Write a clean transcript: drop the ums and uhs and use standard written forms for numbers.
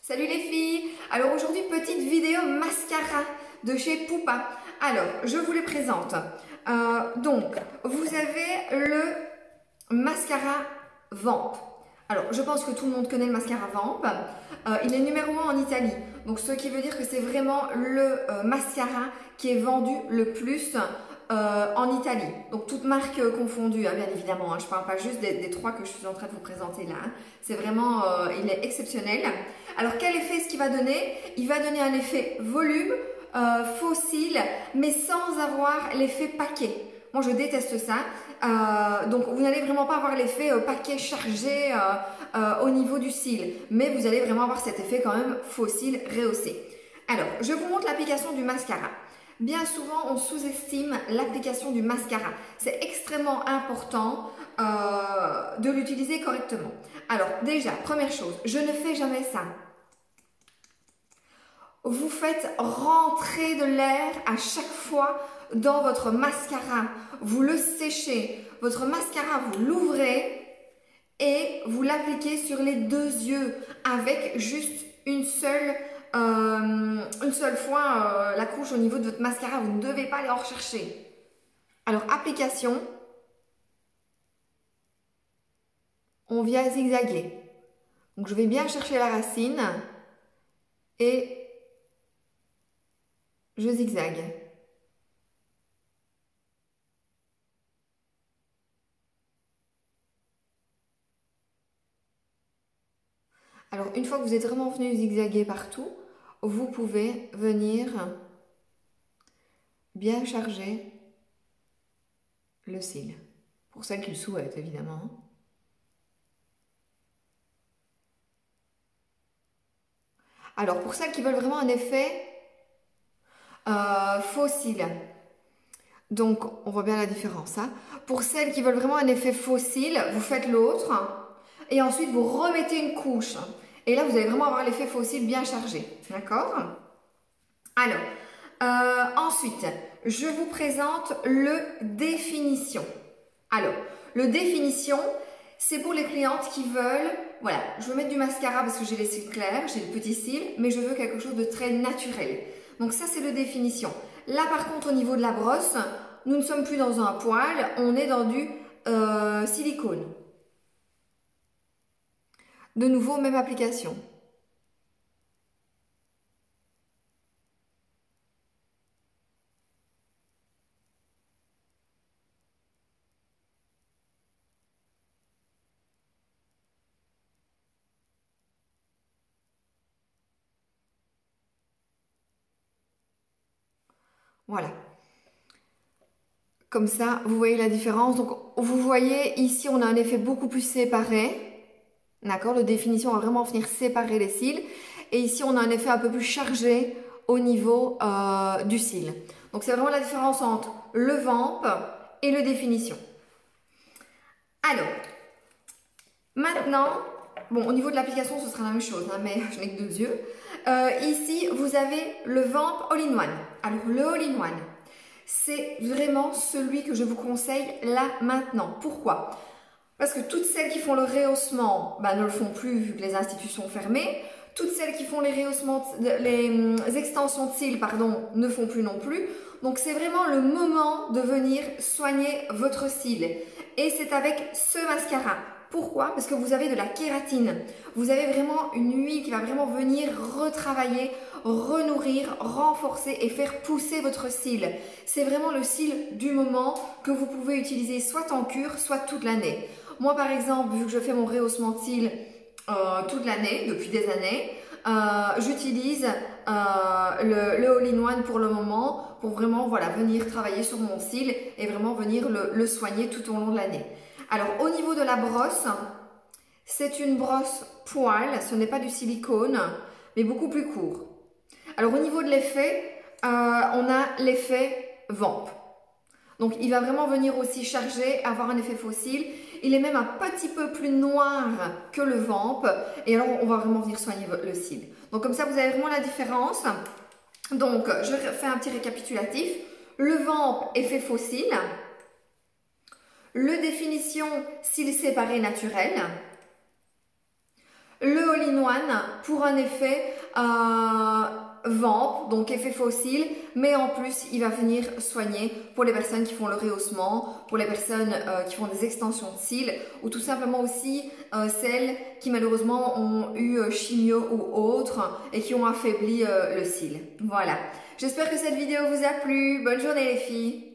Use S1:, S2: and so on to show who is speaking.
S1: Salut les filles! Alors aujourd'hui, petite vidéo mascara de chez Pupa. Alors, je vous les présente. Donc, vous avez le mascara Vamp. Alors, je pense que tout le monde connaît le mascara Vamp. Il est numéro 1 en Italie. Donc, ce qui veut dire que c'est vraiment le mascara qui est vendu le plus en Italie. Donc, toutes marques confondues, hein, bien évidemment. Hein. Je ne parle pas juste des trois que je suis en train de vous présenter là. Hein. C'est vraiment, il est exceptionnel. Alors, quel effet est-ce qu'il va donner? Il va donner un effet volume, faux cils, mais sans avoir l'effet paquet. Moi, je déteste ça. Donc, vous n'allez vraiment pas avoir l'effet paquet chargé au niveau du cil, mais vous allez vraiment avoir cet effet quand même faux cils rehaussé. Alors, je vous montre l'application du mascara. Bien souvent, on sous-estime l'application du mascara. C'est extrêmement important de l'utiliser correctement. Alors, déjà, première chose, je ne fais jamais ça. Vous faites rentrer de l'air à chaque fois dans votre mascara. Vous le séchez. Votre mascara, vous l'ouvrez et vous l'appliquez sur les deux yeux avec juste une seule fois la couche au niveau de votre mascara. Vous ne devez pas aller en rechercher. Alors, application, on vient zigzaguer. Donc, je vais bien chercher la racine et je zigzague. Alors, une fois que vous êtes vraiment venu zigzaguer partout, vous pouvez venir bien charger le cil. Pour celles qui le souhaitent, évidemment. Alors, pour celles qui veulent vraiment un effet faux cils, donc on voit bien la différence. Hein. Pour celles qui veulent vraiment un effet faux cils, vous faites l'autre et ensuite vous remettez une couche. Et là, vous allez vraiment avoir l'effet faux cils bien chargé. D'accord? Alors, ensuite, je vous présente le définition. Alors, le définition, c'est pour les clientes qui veulent, voilà, je veux mettre du mascara parce que j'ai les cils clairs, j'ai les petits cils, mais je veux quelque chose de très naturel. Donc ça, c'est le définition. Là, par contre, au niveau de la brosse, nous ne sommes plus dans un poil, on est dans du silicone. De nouveau, même application. Voilà. Comme ça, vous voyez la différence. Donc, vous voyez, ici, on a un effet beaucoup plus séparé. D'accord? De définition, on va vraiment venir séparer les cils. Et ici, on a un effet un peu plus chargé au niveau du cil. Donc, c'est vraiment la différence entre le Vamp et le définition. Alors, maintenant, bon, au niveau de l'application, ce sera la même chose, hein, mais je n'ai que deux yeux. Ici, vous avez le Vamp All-in-One. Alors, le All-in-One, c'est vraiment celui que je vous conseille là, maintenant. Pourquoi? Parce que toutes celles qui font le rehaussement ne le font plus vu que les instituts sont fermés. Toutes celles qui font les rehaussements, les extensions de cils, pardon, ne font plus non plus. Donc, c'est vraiment le moment de venir soigner votre cil. Et c'est avec ce mascara. Pourquoi? Parce que vous avez de la kératine. Vous avez vraiment une huile qui va vraiment venir retravailler, renourrir, renforcer et faire pousser votre cil. C'est vraiment le cil du moment que vous pouvez utiliser soit en cure, soit toute l'année. Moi, par exemple, vu que je fais mon rehaussement de cils toute l'année, depuis des années, j'utilise le All-in-One pour le moment pour vraiment voilà, venir travailler sur mon cil et vraiment venir le soigner tout au long de l'année. Alors, au niveau de la brosse, c'est une brosse poil, ce n'est pas du silicone, mais beaucoup plus court. Alors, au niveau de l'effet, on a l'effet Vamp. Donc, il va vraiment venir aussi charger, avoir un effet faux cils. Il est même un petit peu plus noir que le Vamp. Et alors, on va vraiment venir soigner le cil. Donc, comme ça, vous avez vraiment la différence. Donc, je fais un petit récapitulatif. Le Vamp, effet faux cils. Le définition, cils séparés naturel. le All-in-One pour un effet vamp, donc effet fossile, mais en plus il va venir soigner pour les personnes qui font le rehaussement, pour les personnes qui font des extensions de cils ou tout simplement aussi celles qui malheureusement ont eu chimio ou autre et qui ont affaibli le cil. Voilà, j'espère que cette vidéo vous a plu. Bonne journée les filles.